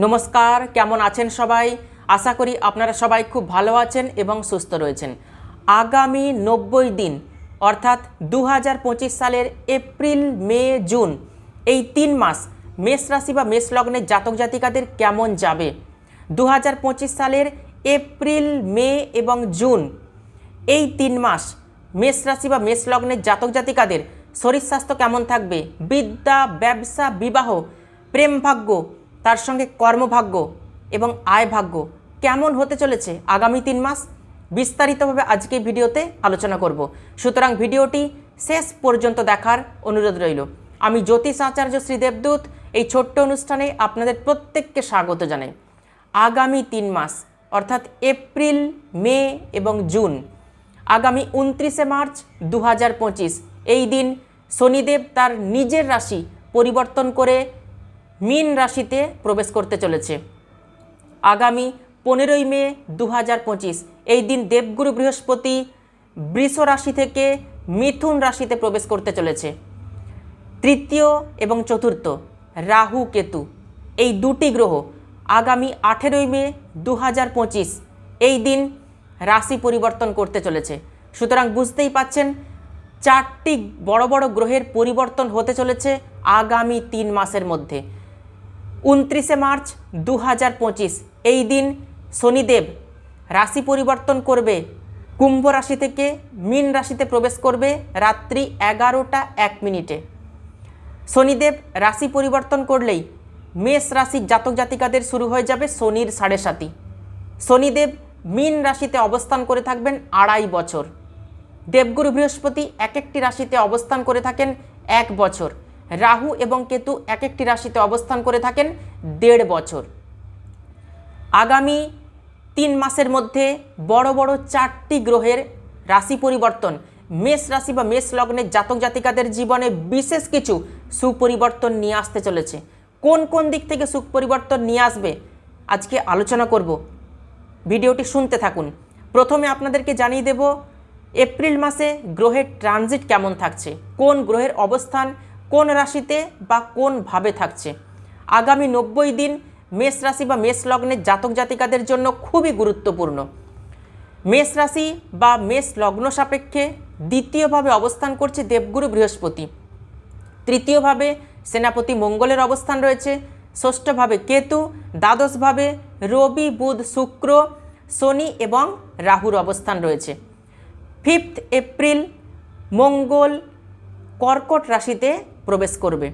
নমস্কার, কেমন আছেন সবাই? আশা করি আপনারা সবাই খুব ভালো আছেন এবং সুস্থ রয়েছেন। আগামী 90 দিন অর্থাৎ 2025 সালের এপ্রিল, মে, জুন এই 3 মাস মেষ রাশি বা মেষ লগ্নের জাতক জাতিকাদের কেমন যাবে? 2025 সালের এপ্রিল, মে এবং জুন এই 3 মাস মেষ রাশি বা মেষ লগ্নের জাতক জাতিকাদের শরীর স্বাস্থ্য কেমন থাকবে? বিদ্যা, ব্যবসা, বিবাহ, প্রেম ভাগ্য, তার সঙ্গে কর্মভাগ্য এবং আয় ভাগ্য কেমন হতে চলেছে আগামী 3 মাস? বিস্তারিতভাবে আজকে ভিডিওতে আলোচনা করব। সুতরাং ভিডিওটি শেষ পর্যন্ত দেখার অনুরোধ রইল। আমি জ্যোতিষ আচার্য শ্রী দেবদূত এই ছোট্ট অনুষ্ঠানে আপনাদের প্রত্যেককে স্বাগত জানাই। আগামী 3 মাস অর্থাৎ এপ্রিল, মে এবং জুন, আগামী 29শে মার্চ 2025 এই দিন শনিদেব তার নিজের রাশি পরিবর্তন করে মীন রাশিতে প্রবেশ করতে চলেছে। আগামী 15ই মে 2025 এই দিন দেবগুরু বৃহস্পতি বৃষ রাশি থেকে মিথুন রাশিতে প্রবেশ করতে চলেছে। তৃতীয় এবং চতুর্থ রাহু কেতু এই দুটি গ্রহ আগামী 18ই মে 2025 এই দিন রাশি পরিবর্তন করতে চলেছে। সুতরাং বুঝতেই পাচ্ছেন 4টি বড় বড় গ্রহের পরিবর্তন হতে চলেছে আগামী 3 মাসের মধ্যে। 29শে মার্চ 2025 এই দিন শনিদেব রাশি পরিবর্তন করবে, কুম্ভ রাশি থেকে মীন রাশিতে প্রবেশ করবে রাত্রি 11টা 1 মিনিটে। শনিদেব রাশি পরিবর্তন করলেই মেষ রাশির জাতক জাতিকাদের শুরু হয়ে যাবে শনির 7.5। শনিদেব মীন রাশিতে অবস্থান করে থাকবেন 2.5 বছর। দেবগুরু বৃহস্পতি এক একটি রাশিতে অবস্থান করে থাকেন 1 বছর। রাহু এবং কেতু এক একটি রাশিতে অবস্থান করে থাকেন 1.5 বছর। আগামী 3 মাসের মধ্যে বড় বড় 4টি গ্রহের রাশি পরিবর্তন মেষ রাশি বা মেষ লগ্নের জাতক জাতিকাদের জীবনে বিশেষ কিছু সুপরিবর্তন নিয়ে আসতে চলেছে। কোন কোন দিক থেকে সুপরিবর্তন নিয়ে আসবে আজকে আলোচনা করব। ভিডিওটি শুনতে থাকুন। প্রথমে আপনাদেরকে জানিয়ে দেব এপ্রিল মাসে গ্রহের ট্রানজিট কেমন থাকছে, কোন গ্রহের অবস্থান কোন রাশিতে বা কোন ভাবে থাকছে। আগামী 90 দিন মেষ রাশি বা মেষ লগ্নের জাতক জাতিকাদের জন্য খুবই গুরুত্বপূর্ণ। মেষ রাশি বা মেষ লগ্ন সাপেক্ষে দ্বিতীয়ভাবে অবস্থান করছে দেবগুরু বৃহস্পতি, তৃতীয়ভাবে সেনাপতি মঙ্গলের অবস্থান রয়েছে, ষষ্ঠভাবে কেতু, দ্বাদশভাবে রবি, বুধ, শুক্র, শনি এবং রাহুর অবস্থান রয়েছে। 5 এপ্রিল মঙ্গল কর্কট রাশিতে প্রবেশ করবে।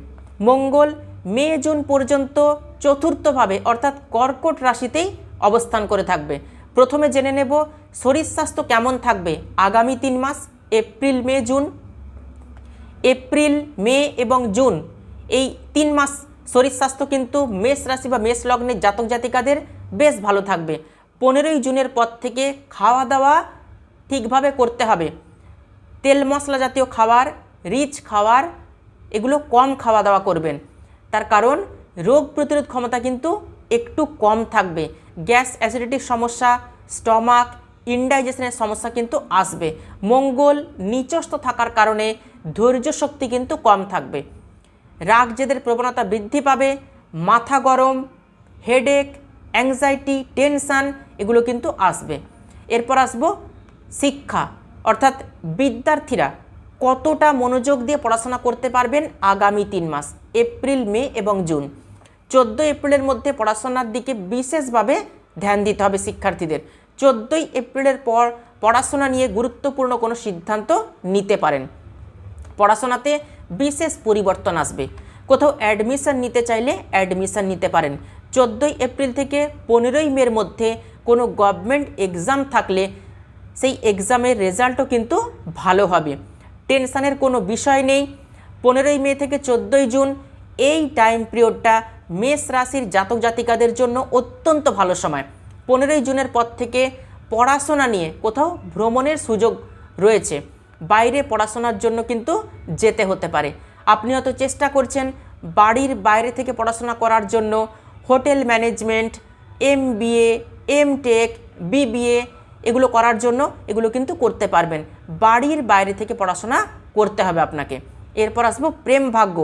মঙ্গল মে জুন পর্যন্ত চতুর্থভাবে অর্থাৎ কর্কট রাশিতেই অবস্থান করে থাকবে। প্রথমে জেনে নেব শরীর স্বাস্থ্য কেমন থাকবে আগামী 3 মাস এপ্রিল, মে, জুন। এপ্রিল, মে এবং জুন এই 3 মাস শরীর স্বাস্থ্য কিন্তু মেষ রাশি বা মেষ লগ্নের জাতক জাতিকাদের বেশ ভালো থাকবে। 15ই জুনের পর থেকে খাওয়া দাওয়া ঠিকভাবে করতে হবে। তেল মশলা জাতীয় খাবার, রিচ খাবার এগুলো কম খাওয়া দাওয়া করবেন। তার কারণ রোগ প্রতিরোধ ক্ষমতা কিন্তু একটু কম থাকবে। গ্যাস অ্যাসিডিটির সমস্যা, স্টমাক ইনডাইজেশনের সমস্যা কিন্তু আসবে। মঙ্গল নিচস্থ থাকার কারণে ধৈর্য শক্তি কিন্তু কম থাকবে। রাগ জেদের প্রবণতা বৃদ্ধি পাবে। মাথা গরম, হেডেক, অ্যাংজাইটি, টেনশান এগুলো কিন্তু আসবে। এরপর আসবো শিক্ষা অর্থাৎ বিদ্যার্থীরা কতটা মনোযোগ দিয়ে পড়াশোনা করতে পারবেন আগামী 3 মাস এপ্রিল, মে এবং জুন। 14 এপ্রিলের মধ্যে পড়াশোনার দিকে বিশেষভাবে ধ্যান দিতে হবে শিক্ষার্থীদের। 14ই এপ্রিলের পর পড়াশোনা নিয়ে গুরুত্বপূর্ণ কোনো সিদ্ধান্ত নিতে পারেন। পড়াশোনাতে বিশেষ পরিবর্তন আসবে। কোথাও অ্যাডমিশন নিতে চাইলে অ্যাডমিশন নিতে পারেন। 14ই এপ্রিল থেকে 15ই মের মধ্যে কোনো গভর্নমেন্ট এক্সাম থাকলে সেই এক্সামের রেজাল্টও কিন্তু ভালো হবে। টেনশানের কোনো বিষয় নেই। 15ই মে থেকে 14ই জুন এই টাইম পিরিয়ডটা মেষ রাশির জাতক জাতিকাদের জন্য অত্যন্ত ভালো সময়। 15ই জুনের পর থেকে পড়াশোনা নিয়ে কোথাও ভ্রমণের সুযোগ রয়েছে। বাইরে পড়াশোনার জন্য কিন্তু যেতে হতে পারে। আপনি হয়তো চেষ্টা করছেন বাড়ির বাইরে থেকে পড়াশোনা করার জন্য। Hotel management, MBA, MTech, BBA এগুলো করার জন্য এগুলো কিন্তু করতে পারবেন। বাড়ির বাইরে থেকে পড়াশোনা করতে হবে আপনাকে। এরপর আসবো প্রেম ভাগ্য।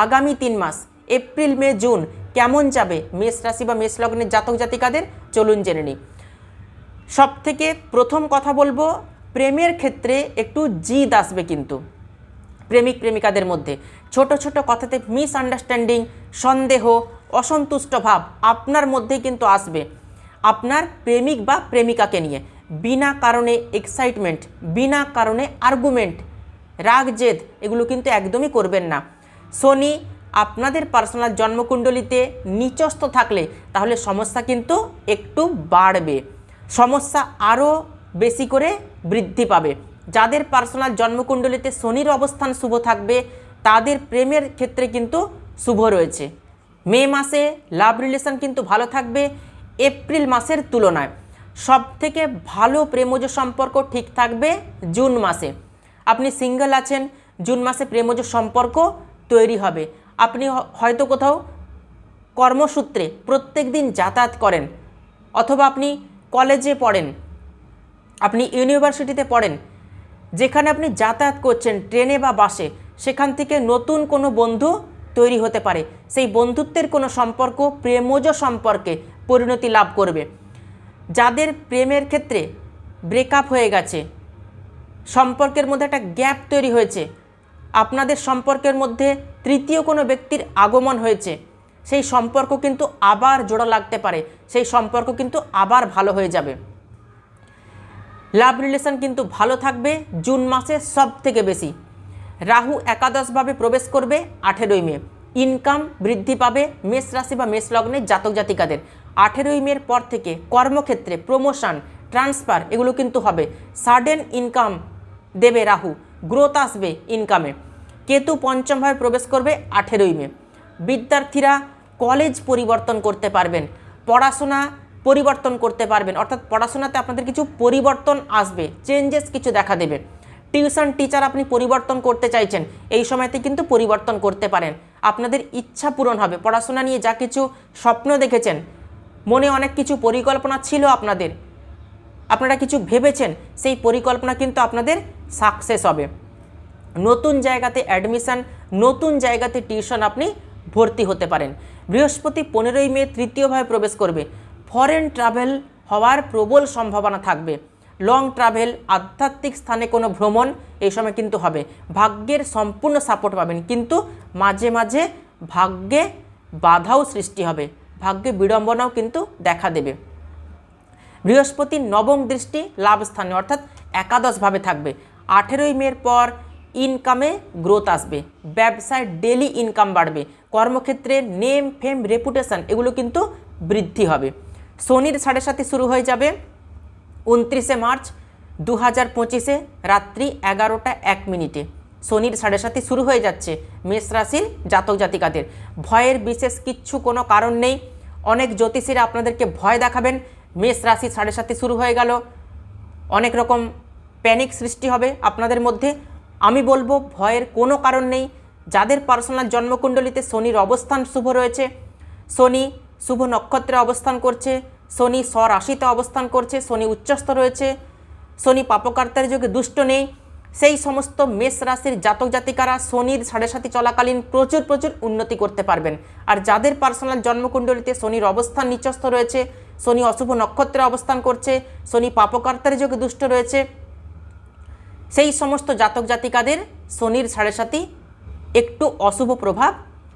আগামী 3 মাস এপ্রিল, মে, জুন কেমন যাবে মেষ রাশি বা মেষ লগ্নের জাতক জাতিকাদের, চলুন জেনে নিই। সব থেকে প্রথম কথা বলবো, প্রেমের ক্ষেত্রে একটু জিদ আসবে, কিন্তু প্রেমিক প্রেমিকাদের মধ্যে ছোট ছোট কথাতে মিসআন্ডারস্ট্যান্ডিং, সন্দেহ, অসন্তুষ্ট ভাব আপনার মধ্যেই কিন্তু আসবে। আপনার প্রেমিক বা প্রেমিকাকে নিয়ে বিনা কারণে এক্সাইটমেন্ট, বিনা কারণে আর্গুমেন্ট, রাগ জেদ এগুলো কিন্তু একদমই করবেন না। শনি আপনাদের পার্সোনাল জন্মকুণ্ডলিতে নিচস্থ থাকলে তাহলে সমস্যা কিন্তু একটু বাড়বে, সমস্যা আরও বেশি করে বৃদ্ধি পাবে। যাদের পার্সোনাল জন্মকুণ্ডলিতে শনির অবস্থান শুভ থাকবে তাদের প্রেমের ক্ষেত্রে কিন্তু শুভ রয়েছে। মে মাসে লাভ রিলেশন কিন্তু ভালো থাকবে এপ্রিল মাসের তুলনায়। সব থেকে ভালো প্রেমজ সম্পর্ক ঠিক থাকবে জুন মাসে। আপনি সিঙ্গেল আছেন, জুন মাসে প্রেমজ সম্পর্ক তৈরি হবে। আপনি হয়তো কোথাও কর্মসূত্রে প্রত্যেক দিন যাতায়াত করেন, অথবা আপনি কলেজে পড়েন, আপনি ইউনিভার্সিটিতে পড়েন, যেখানে আপনি যাতায়াত করছেন ট্রেনে বা বাসে, সেখান থেকে নতুন কোনো বন্ধু তৈরি হতে পারে। সেই বন্ধুত্বের কোনো সম্পর্ক প্রেমজ সম্পর্কে পরিণতি লাভ করবে। যাদের প্রেমের ক্ষেত্রে ব্রেকআপ হয়ে গেছে, সম্পর্কের মধ্যে একটা গ্যাপ তৈরি হয়েছে, আপনাদের সম্পর্কের মধ্যে তৃতীয় কোনো ব্যক্তির আগমন হয়েছে, সেই সম্পর্ক কিন্তু আবার জোড়া লাগতে পারে, সেই সম্পর্ক কিন্তু আবার ভালো হয়ে যাবে। লাভ রিলেশন কিন্তু ভালো থাকবে জুন মাসে সব থেকে বেশি। রাহু একাদশভাবে প্রবেশ করবে 18ই মে। ইনকাম বৃদ্ধি পাবে মেষ রাশি বা মেষ লগ্নের জাতক জাতিকাদের। 18ই মের পর থেকে কর্মক্ষেত্রে প্রমোশন, ট্রান্সফার এগুলো কিন্তু হবে। সাডেন ইনকাম দেবে রাহু, গ্রোথ আসবে ইনকামে। কেতু পঞ্চমভাবে প্রবেশ করবে 18ই মে। বিদ্যার্থীরা কলেজ পরিবর্তন করতে পারবেন, পড়াশোনা পরিবর্তন করতে পারবেন, অর্থাৎ পড়াশোনাতে আপনাদের কিছু পরিবর্তন আসবে, চেঞ্জেস কিছু দেখা দেবে। টিউশন টিচার আপনি পরিবর্তন করতে চাইছেন, এই সময়তে কিন্তু পরিবর্তন করতে পারেন। আপনাদের ইচ্ছা পূরণ হবে। পড়াশোনা নিয়ে যা কিছু স্বপ্ন দেখেছেন, মনে অনেক কিছু পরিকল্পনা ছিল আপনাদের, আপনারা কিছু ভেবেছেন, সেই পরিকল্পনা কিন্তু আপনাদের সাকসেস হবে। নতুন জায়গাতে অ্যাডমিশন, নতুন জায়গাতে টিউশন আপনি ভর্তি হতে পারেন। বৃহস্পতি 15ই মে তৃতীয়ভাবে প্রবেশ করবে। ফরেন ট্রাভেল হওয়ার প্রবল সম্ভাবনা থাকবে। লং ট্রাভেল, আধ্যাত্মিক স্থানে কোনো ভ্রমণ এই সময় কিন্তু হবে। ভাগ্যের সম্পূর্ণ সাপোর্ট পাবেন, কিন্তু মাঝে মাঝে ভাগ্যে বাধাও সৃষ্টি হবে, ভাগ্যে বিড়ম্বনাও কিন্তু দেখা দেবে। বৃহস্পতির নবম দৃষ্টি লাভ স্থানে অর্থাৎ একাদশভাবে থাকবে। 18ই মের পর ইনকামে গ্রোথ আসবে, ব্যবসায় ডেলি ইনকাম বাড়বে, কর্মক্ষেত্রে নেম ফেম রেপুটেশন এগুলো কিন্তু বৃদ্ধি হবে। শনির 7.5 শুরু হয়ে যাবে 29শে মার্চ 2025 রাত্রি 11টা 1 মিনিটে। শনির 7.5 শুরু হয়ে যাচ্ছে মেষ রাশির জাতক জাতিকাদের। ভয়ের বিশেষ কিচ্ছু কোনো কারণ নেই। অনেক জ্যোতিষীরা আপনাদেরকে ভয় দেখাবেন, মেষ রাশি 7.5 শুরু হয়ে গেল, অনেক রকম প্যানিক সৃষ্টি হবে আপনাদের মধ্যে। আমি বলবো ভয়ের কোনো কারণ নেই। যাদের পার্সোনাল জন্মকুণ্ডলিতে শনির অবস্থান শুভ রয়েছে, শনি শুভ নক্ষত্রে অবস্থান করছে, শনি স্বরাশিতে অবস্থান করছে, শনি উচ্চস্থ রয়েছে, শনি পাপকার্তার যোগে দুষ্ট নেই, সেই সমস্ত মেষ রাশির জাতক জাতিকারা শনির 7.5 চলাকালীন প্রচুর উন্নতি করতে পারবেন। আর যাদের পার্সোনাল জন্মকুণ্ডলিতে শনির অবস্থান নিচস্থ রয়েছে, শনি অশুভ নক্ষত্রে অবস্থান করছে, শনি পাপকার্তার যোগে দুষ্ট রয়েছে, সেই সমস্ত জাতক জাতিকাদের শনির 7.5 একটু অশুভ প্রভাব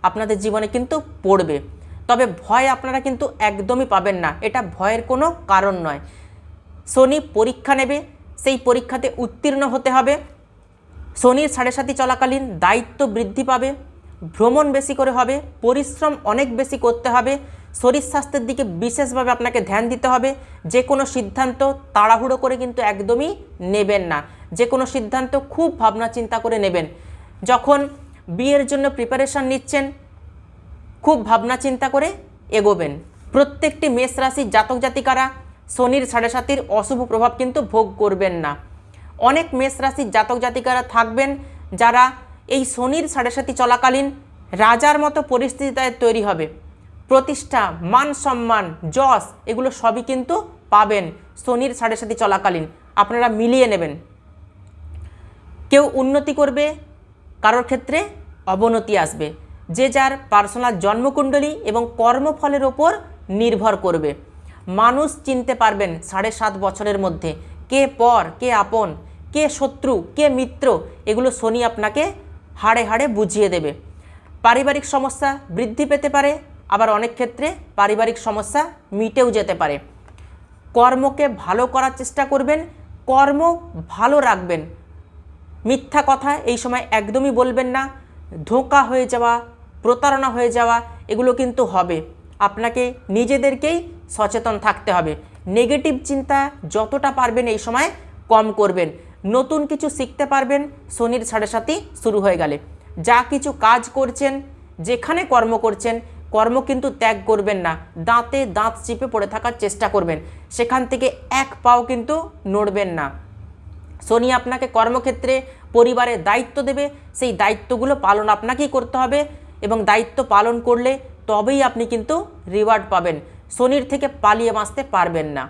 আপনাদের জীবনে কিন্তু পড়বে। তবে ভয় আপনারা কিন্তু একদমই পাবেন না, এটা ভয়ের কোনো কারণ নয়। শনি পরীক্ষা নেবে, সেই পরীক্ষাতে উত্তীর্ণ হতে হবে। শনির 7.5 চলাকালীন দায়িত্ব বৃদ্ধি পাবে, ভ্রমণ বেশি করে হবে, পরিশ্রম অনেক বেশি করতে হবে, শরীর স্বাস্থ্যের দিকে বিশেষভাবে আপনাকে ধ্যান দিতে হবে। যে কোনো সিদ্ধান্ত তাড়াহুড়ো করে কিন্তু একদমই নেবেন না, যে কোনো সিদ্ধান্ত খুব ভাবনা চিন্তা করে নেবেন। যখন বিয়ের জন্য প্রিপারেশান নিচ্ছেন, খুব ভাবনা চিন্তা করে এগোবেন। প্রত্যেকটি মেষ রাশির জাতক জাতিকারা শনির 7.5 অশুভ প্রভাব কিন্তু ভোগ করবেন না। অনেক মেষ রাশির জাতক জাতিকারা থাকবেন যারা এই শনির 7.5 চলাকালীন রাজার মতো পরিস্থিতি তৈরি হবে, প্রতিষ্ঠা, মান সম্মান, যশ এগুলো সবই কিন্তু পাবেন শনির 7.5 চলাকালীন। আপনারা মিলিয়ে নেবেন। কেউ উন্নতি করবে, কারোর ক্ষেত্রে অবনতি আসবে। যে যার পার্সোনাল জন্মকুণ্ডলী এবং কর্মফলের ওপর নির্ভর করবে। মানুষ চিনতে পারবেন 7.5 বছরের মধ্যে কে পর, কে আপন, কে শত্রু, কে মিত্র, এগুলো শনি আপনাকে হাড়ে হাড়ে বুঝিয়ে দেবে। পারিবারিক সমস্যা বৃদ্ধি পেতে পারে, আবার অনেক ক্ষেত্রে পারিবারিক সমস্যা মিটেও যেতে পারে। কর্মকে ভালো করার চেষ্টা করবেন, কর্ম ভালো রাখবেন। মিথ্যা কথা এই সময় একদমই বলবেন না। ধোঁকা হয়ে যাওয়া, প্রতারণা হয়ে যাওয়া এগুলো কিন্তু হবে। আপনাকে নিজেদেরকেই সচেতন থাকতে হবে। নেগেটিভ চিন্তা যতটা পারবেন এই সময় কম করবেন। নতুন কিছু শিখতে পারবেন শনির 7.5 শুরু হয়ে গেলে। যা কিছু কাজ করছেন, যেখানে কর্ম করছেন, কর্ম কিন্তু ত্যাগ করবেন না। দাঁতে দাঁত চিপে পড়ে থাকার চেষ্টা করবেন, সেখান থেকে এক পাও কিন্তু নড়বেন না। শনি আপনাকে কর্মক্ষেত্রে পরিবারের দায়িত্ব দেবে, সেই দায়িত্বগুলো পালন আপনাকেই করতে হবে এবং দায়িত্ব পালন করলে তবেই আপনি কিন্তু রিওয়ার্ড পাবেন। শনির থেকে পালিয়ে বাঁচতে পারবেন না।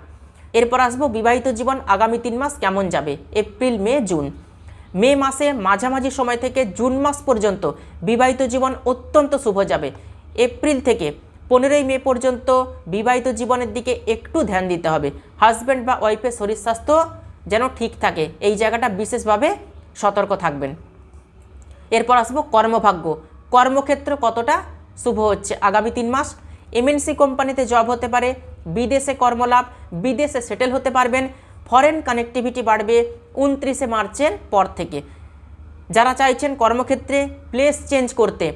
এরপর আসবো বিবাহিত জীবন আগামী 3 মাস কেমন যাবে, এপ্রিল, মে, জুন। মে মাসে মাঝামাঝি সময় থেকে জুন মাস পর্যন্ত বিবাহিত জীবন অত্যন্ত শুভ যাবে। এপ্রিল থেকে 15ই মে পর্যন্ত বিবাহিত জীবনের দিকে একটু ধ্যান দিতে হবে। হাজব্যান্ড বা ওয়াইফের শরীর স্বাস্থ্য যেন ঠিক থাকে, এই জায়গাটা বিশেষভাবে সতর্ক থাকবেন। এরপর আসবো কর্মভাগ্য। কর্মক্ষেত্র কতটা শুভ হচ্ছে আগামী 3 মাস। এমএনসি কোম্পানিতে জব হতে পারে, বিদেশে কর্মলাভ, বিদেশে সেটেল হতে পারবেন, ফরেন কানেক্টিভিটি বাড়বে 29শে মার্চের পর থেকে। যারা চাইছেন কর্মক্ষেত্রে প্লেস চেঞ্জ করতে,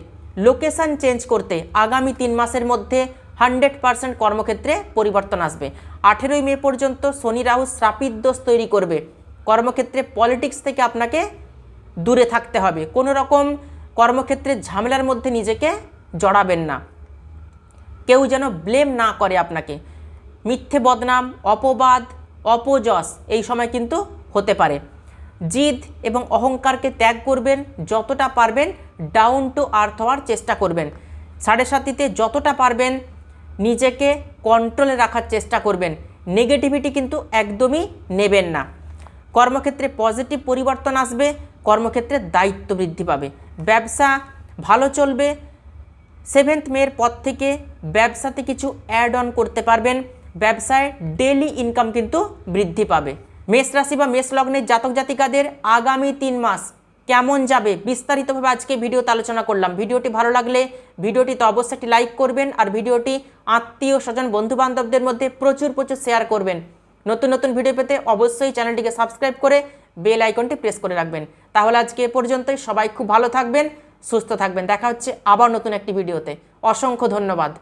লোকেশান চেঞ্জ করতে, আগামী 3 মাসের মধ্যে 100% কর্মক্ষেত্রে পরিবর্তন আসবে। 18ই মে পর্যন্ত শনি রাহু শ্রাপিত দোষ তৈরি করবে। কর্মক্ষেত্রে পলিটিক্স থেকে আপনাকে দূরে থাকতে হবে। কোনো রকম কর্মক্ষেত্রের ঝামেলার মধ্যে নিজেকে জড়াবেন না। কেউ যেন ব্লেম না করে আপনাকে। মিথ্যে বদনাম, অপবাদ, অপযশ এই সময় কিন্তু হতে পারে। জিদ এবং অহংকারকে ত্যাগ করবেন, যতটা পারবেন ডাউন টু আর্থ হওয়ার চেষ্টা করবেন। 7.5তে যতটা পারবেন নিজেকে কন্ট্রোলে রাখার চেষ্টা করবেন। নেগেটিভিটি কিন্তু একদমই নেবেন না। কর্মক্ষেত্রে পজিটিভ পরিবর্তন আসবে, কর্মক্ষেত্রে দায়িত্ব বৃদ্ধি পাবে, ব্যবসা ভালো চলবে। 7th মের পর থেকে ব্যবসাতে কিছু অ্যাড অন করতে পারবেন, ব্যবসায় ডেইলি ইনকাম কিন্তু বৃদ্ধি পাবে। মেষ রাশি বা মেষ লগ্নের জাতক জাতিকাদের আগামী 3 মাস কেমন যাবে বিস্তারিতভাবে আজকে ভিডিওতে আলোচনা করলাম। ভিডিওটি ভালো লাগলে ভিডিওটিতে অবশ্যই একটি লাইক করবেন আর ভিডিওটি আত্মীয় স্বজন বন্ধু বান্ধবদের মধ্যে প্রচুর শেয়ার করবেন। নতুন নতুন ভিডিও পেতে অবশ্যই চ্যানেলটিকে সাবস্ক্রাইব করে বেল আইকনটি প্রেস করে রাখবেন। তাহলে আজকে এ পর্যন্তই। সবাই খুব ভালো থাকবেন, সুস্থ থাকবেন। দেখা হচ্ছে আবার নতুন একটি ভিডিওতে। অসংখ্য ধন্যবাদ।